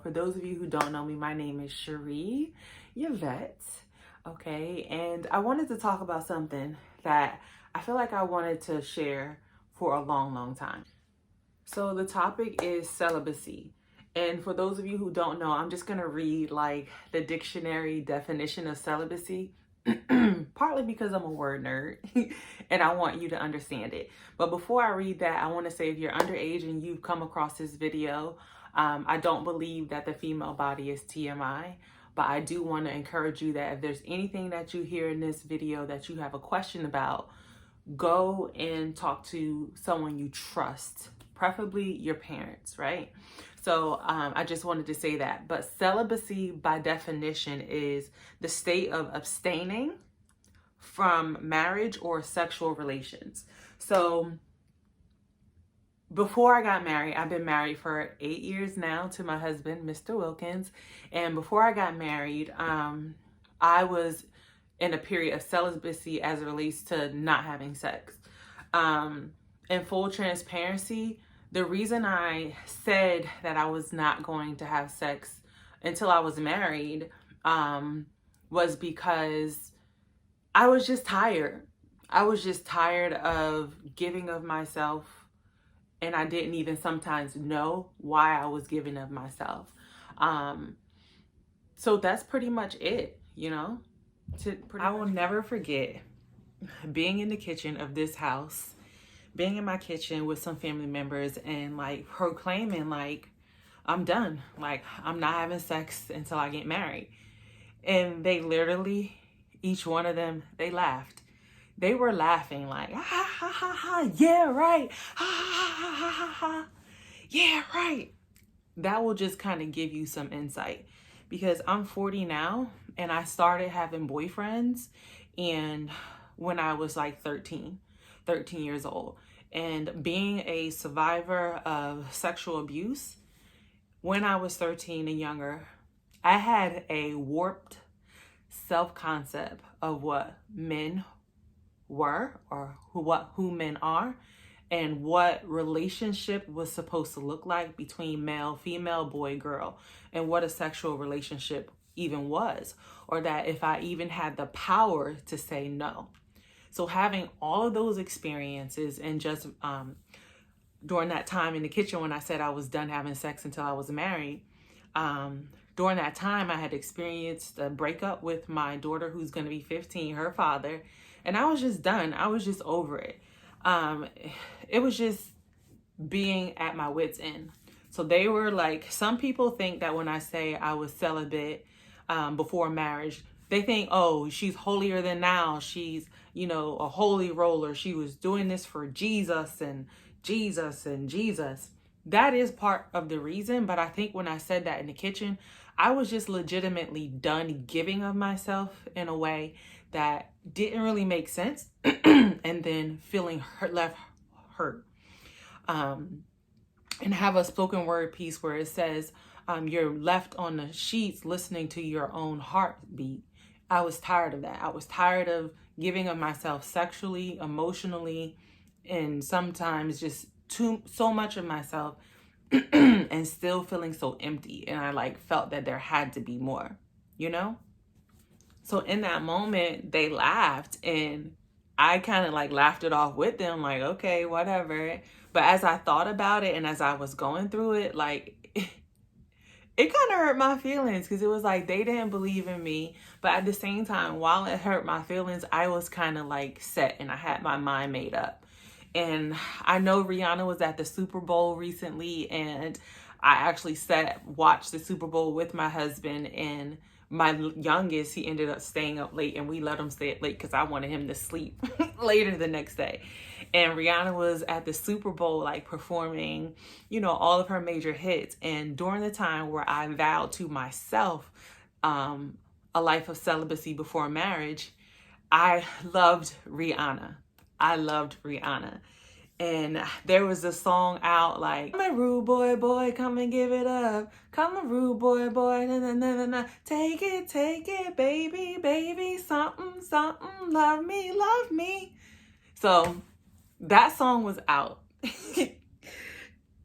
For those of you who don't know me, my name is Cherie Yvette, okay? And I wanted to talk about something that I feel like I wanted to share for a long time. So the topic is celibacy. And for those of you who don't know, I'm just gonna read like the dictionary definition of celibacy, partly because I'm a word nerd and I want you to understand it. But before I read that, I wanna say if you're underage and you've come across this video, I don't believe that the female body is TMI, but I do want to encourage you that if there's anything that you hear in this video that you have a question about, go and talk to someone you trust, preferably your parents, right? So I just wanted to say that. But celibacy, by definition, is the state of abstaining from marriage or sexual relations. So before I got married, I've been married for 8 years now to my husband, Mr. Wilkins. And before I got married, I was in a period of celibacy as it relates to not having sex. In full transparency, the reason I said that I was not going to have sex until I was married was because I was just tired. I was just tired of giving of myself, and I didn't even sometimes know why I was giving of myself. So that's pretty much it, you know? I will never forget being in the kitchen of this house, being in my kitchen with some family members and like proclaiming like, I'm done. Like, I'm not having sex until I get married. And they literally, each one of them, they laughed. They were laughing like, ha ha ha ha, yeah, right. Ha ha ha ha ha ha, yeah, right. That will just kind of give you some insight because I'm 40 now and I started having boyfriends and when I was like 13 years old. And being a survivor of sexual abuse, when I was 13 and younger, I had a warped self-concept of what men were or who men are and what relationship was supposed to look like between male, female, boy, girl, and what a sexual relationship even was, or that if I even had the power to say no. So having all of those experiences and just during that time in the kitchen when I said I was done having sex until I was married, during that time I had experienced a breakup with my daughter who's going to be 15, her father, and I was just done. I was just over it. It was just being at my wit's end. So they were like, some people think that when I say I was celibate before marriage, they think, oh, she's holier than thou. She's, you know, a holy roller. She was doing this for Jesus and Jesus and Jesus. That is part of the reason. But I think when I said that in the kitchen, I was just legitimately done giving of myself in a way that didn't really make sense. And then feeling left hurt. And have a spoken word piece where it says, you're left on the sheets listening to your own heartbeat. I was tired of that. I was tired of giving of myself sexually, emotionally, and sometimes just so much of myself and still feeling so empty. And I like felt that there had to be more, you know? So in that moment, they laughed and I kind of like laughed it off with them, like, okay, whatever. But as I thought about it and as I was going through it, like, it kind of hurt my feelings because it was like they didn't believe in me. But at the same time, while it hurt my feelings, I was kind of like set and I had my mind made up. And I know Rihanna was at the Super Bowl recently and I actually watched the Super Bowl with my husband, and my youngest, he ended up staying up late and we let him stay up late because I wanted him to sleep later the next day. And Rihanna was at the Super Bowl, like performing, you know, all of her major hits. And during the time where I vowed to myself a life of celibacy before marriage, I loved Rihanna. I loved Rihanna. And there was a song out like, come a rude boy, boy, come and give it up. Come a rude boy, boy, na na na na na. Take it, baby, baby, something, something, love me, love me. So that song was out.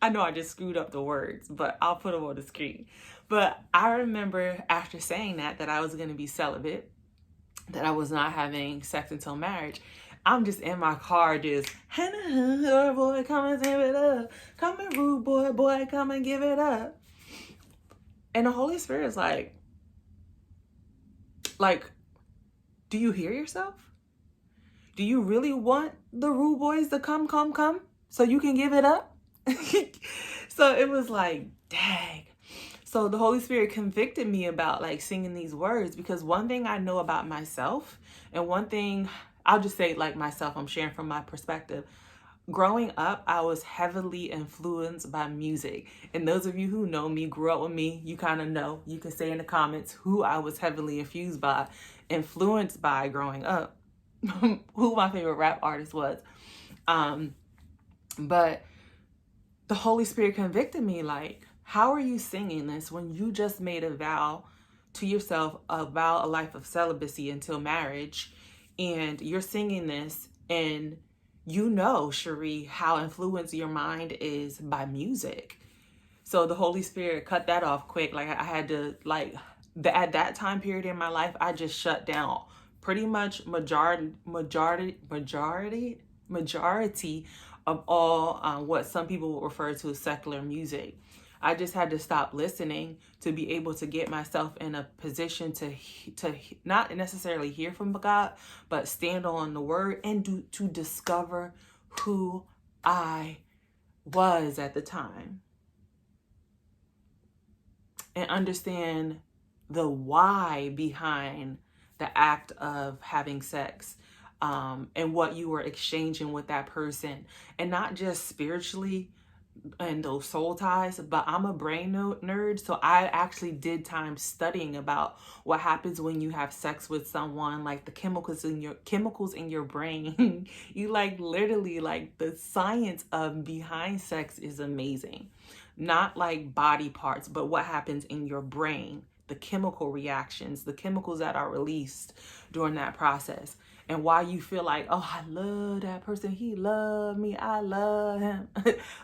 I know I just screwed up the words, but I'll put them on the screen. But I remember after saying that I was going to be celibate, that I was not having sex until marriage. I'm just in my car, just, boy, come and give it up. Come and rude boy, boy, come and give it up. And the Holy Spirit is like, do you hear yourself? Do you really want the rude boys to come so you can give it up? So it was like, dang. So the Holy Spirit convicted me about like singing these words, because one thing I know about myself, and one thing I'll just say like myself, I'm sharing from my perspective. Growing up, I was heavily influenced by music. And those of you who know me, grew up with me, you kind of know. You can say in the comments who I was heavily influenced by growing up, who my favorite rap artist was. But the Holy Spirit convicted me like, how are you singing this when you just made a vow to yourself, a life of celibacy until marriage, and you're singing this, and you know, Cherie, how influenced your mind is by music. So the Holy Spirit cut that off quick. Like I had to at that time period in my life, I just shut down pretty much majority of all what some people would refer to as secular music. I just had to stop listening to be able to get myself in a position to not necessarily hear from God, but stand on the word and to discover who I was at the time and understand the why behind the act of having sex, and what you were exchanging with that person, and not just spiritually and those soul ties, but I'm a brain nerd, so I actually did time studying about what happens when you have sex with someone, like the chemicals in your brain. You like literally, like, the science of behind sex is amazing. Not like body parts, but what happens in your brain, the chemical reactions, the chemicals that are released during that process. And why you feel like, oh, I love that person, he loved me, I love him.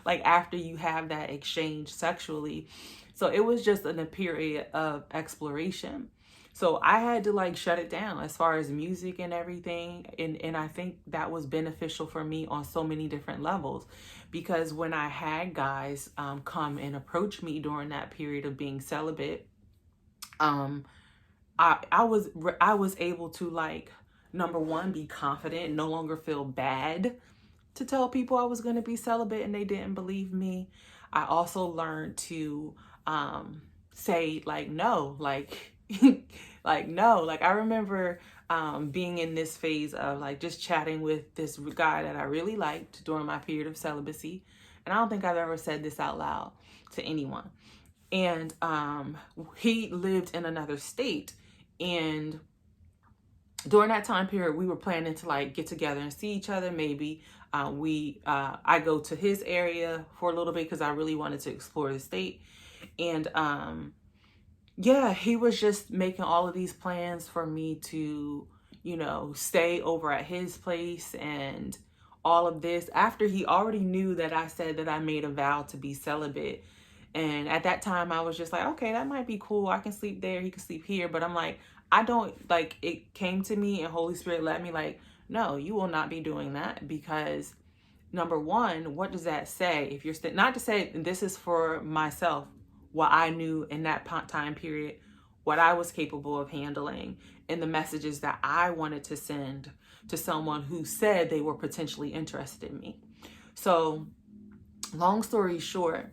Like after you have that exchange sexually. So it was just in a period of exploration. So I had to like shut it down as far as music and everything. And I think that was beneficial for me on so many different levels, because when I had guys come and approach me during that period of being celibate, I was able to, like, number one, be confident, no longer feel bad to tell people I was going to be celibate and they didn't believe me. I also learned to say like no, like like no. Like I remember being in this phase of like just chatting with this guy that I really liked during my period of celibacy, and I don't think I've ever said this out loud to anyone. And he lived in another state, and during that time period, we were planning to like get together and see each other. Maybe I go to his area for a little bit because I really wanted to explore the state. And yeah, he was just making all of these plans for me to, you know, stay over at his place and all of this after he already knew that I said that I made a vow to be celibate. And at that time, I was just like, okay, that might be cool. I can sleep there. He can sleep here. But I'm like, I don't, like, it came to me and Holy Spirit let me, like, no, you will not be doing that, because number one, what does that say? If you're not to say this is for myself, what I knew in that time period, what I was capable of handling, and the messages that I wanted to send to someone who said they were potentially interested in me. So long story short,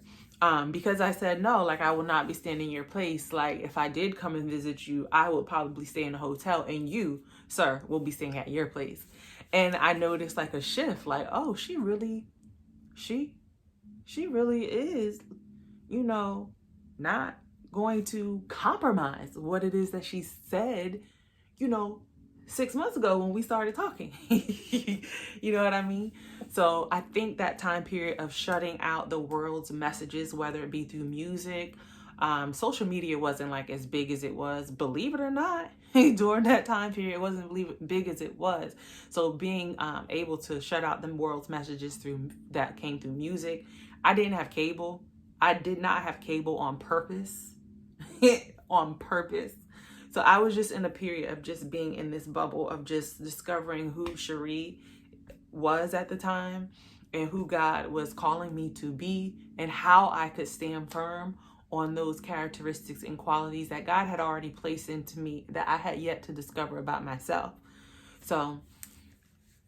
because I said no, like I will not be staying in your place. Like if I did come and visit you, I would probably stay in a hotel, and you, sir, will be staying at your place. And I noticed like a shift, like, oh, she really is, you know, not going to compromise what it is that she said, you know, 6 months ago when we started talking. You know what I mean? So I think that time period of shutting out the world's messages, whether it be through music, social media wasn't like as big as it was, believe it or not. During that time period, it wasn't big as it was. So being able to shut out the world's messages that came through music. I didn't have cable. I did not have cable on purpose. on purpose. So I was just in a period of just being in this bubble of just discovering who Cherie was at the time and who God was calling me to be and how I could stand firm on those characteristics and qualities that God had already placed into me that I had yet to discover about myself. So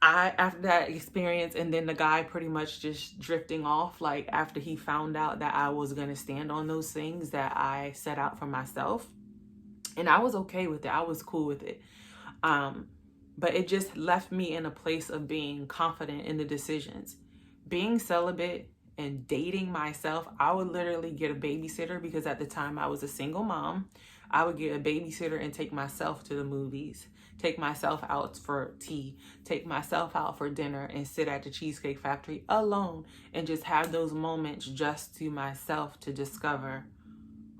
after that experience, and then the guy pretty much just drifting off, like after he found out that I was going to stand on those things that I set out for myself, and I was okay with it. I was cool with it. But it just left me in a place of being confident in the decisions. Being celibate and dating myself, I would literally get a babysitter because at the time I was a single mom. I would get a babysitter and take myself to the movies, take myself out for tea, take myself out for dinner, and sit at the Cheesecake Factory alone and just have those moments just to myself to discover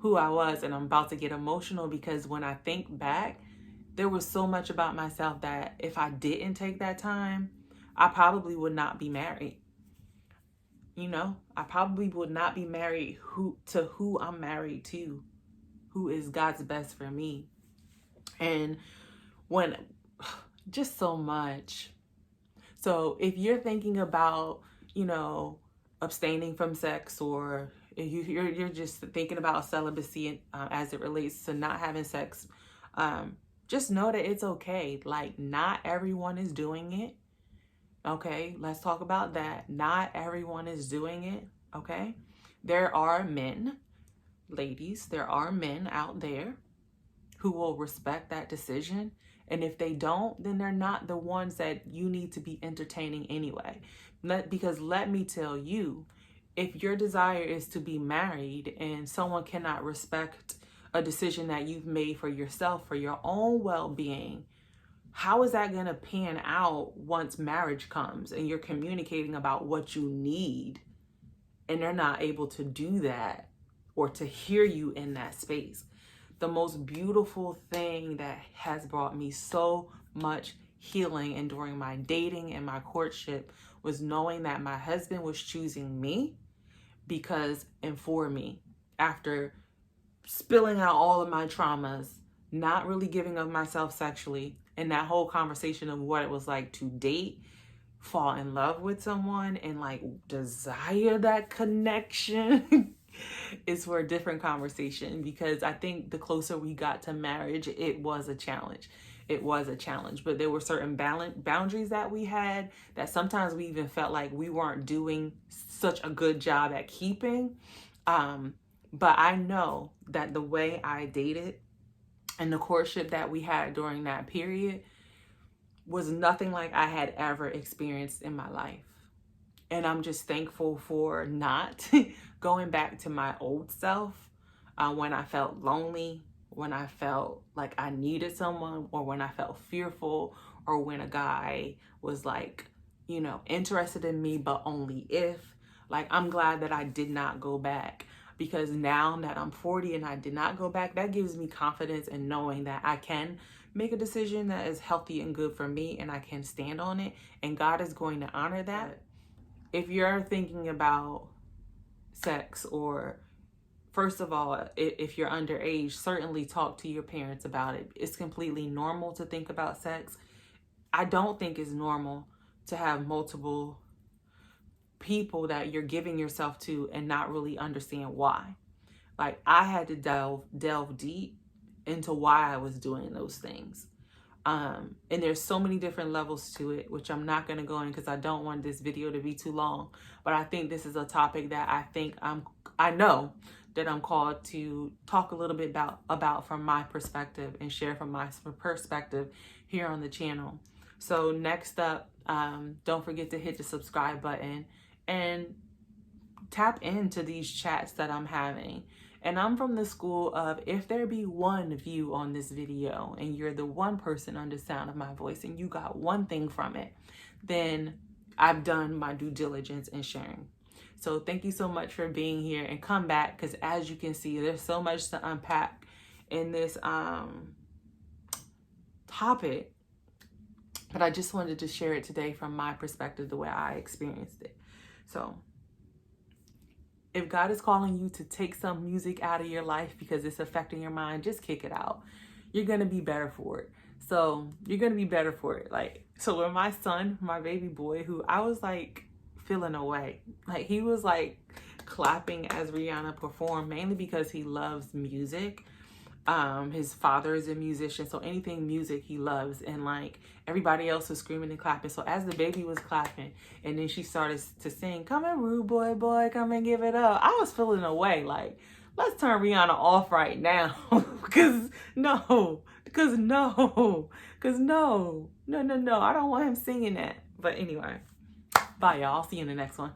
who I was. And I'm about to get emotional because when I think back, there was so much about myself that if I didn't take that time, I probably would not be married. You know, I probably would not be married to who I'm married to, who is God's best for me. And when just so much. So if you're thinking about, you know, abstaining from sex, or you're just thinking about celibacy as it relates to not having sex, just know that it's okay. Like, not everyone is doing it. Okay, let's talk about that. Not everyone is doing it. Okay, there are men, ladies, there are men out there who will respect that decision. And if they don't, then they're not the ones that you need to be entertaining anyway. Because let me tell you, if your desire is to be married and someone cannot respect a decision that you've made for yourself, for your own well-being, how is that going to pan out once marriage comes and you're communicating about what you need and they're not able to do that or to hear you in that space? The most beautiful thing that has brought me so much healing and during my dating and my courtship was knowing that my husband was choosing me because and for me, after spilling out all of my traumas, not really giving of myself sexually, and that whole conversation of what it was like to date, fall in love with someone, and like desire that connection is for a different conversation. Because I think the closer we got to marriage, it was a challenge. It was a challenge, but there were certain boundaries that we had that sometimes we even felt like we weren't doing such a good job at keeping. But I know that the way I dated and the courtship that we had during that period was nothing like I had ever experienced in my life. And I'm just thankful for not going back to my old self when I felt lonely, when I felt like I needed someone, or when I felt fearful, or when a guy was like, you know, interested in me, but only if. Like, I'm glad that I did not go back, because now that I'm 40 and I did not go back, that gives me confidence in knowing that I can make a decision that is healthy and good for me, and I can stand on it, and God is going to honor that. If you're thinking about sex, or first of all, if you're underage, certainly talk to your parents about it. It's completely normal to think about sex. I don't think it's normal to have multiple people that you're giving yourself to and not really understand why. Like, I had to delve deep into why I was doing those things. And there's so many different levels to it, which I'm not going to go in because I don't want this video to be too long. But I think this is a topic that I know that I'm called to talk a little bit about from my perspective and share from my perspective here on the channel. So next up, don't forget to hit the subscribe button and tap into these chats that I'm having. And I'm from the school of, if there be one view on this video and you're the one person on the sound of my voice and you got one thing from it, then I've done my due diligence in sharing. So thank you so much for being here, and come back, because as you can see, there's so much to unpack in this topic. But I just wanted to share it today from my perspective, the way I experienced it. So If God is calling you to take some music out of your life because it's affecting your mind, just kick it out. You're going to be better for it. So you're going to be better for it. Like, so with my son, my baby boy, who I was like feeling away, like he was like clapping as Rihanna performed, mainly because he loves music. His father is a musician, so anything music he loves, and like everybody else was screaming and clapping. So as the baby was clapping, and then she started to sing, "Come and rude boy, boy, come and give it up," I was feeling away. Like, let's turn Rihanna off right now, because no, no, I don't want him singing that. But anyway, bye y'all. I'll see you in the next one.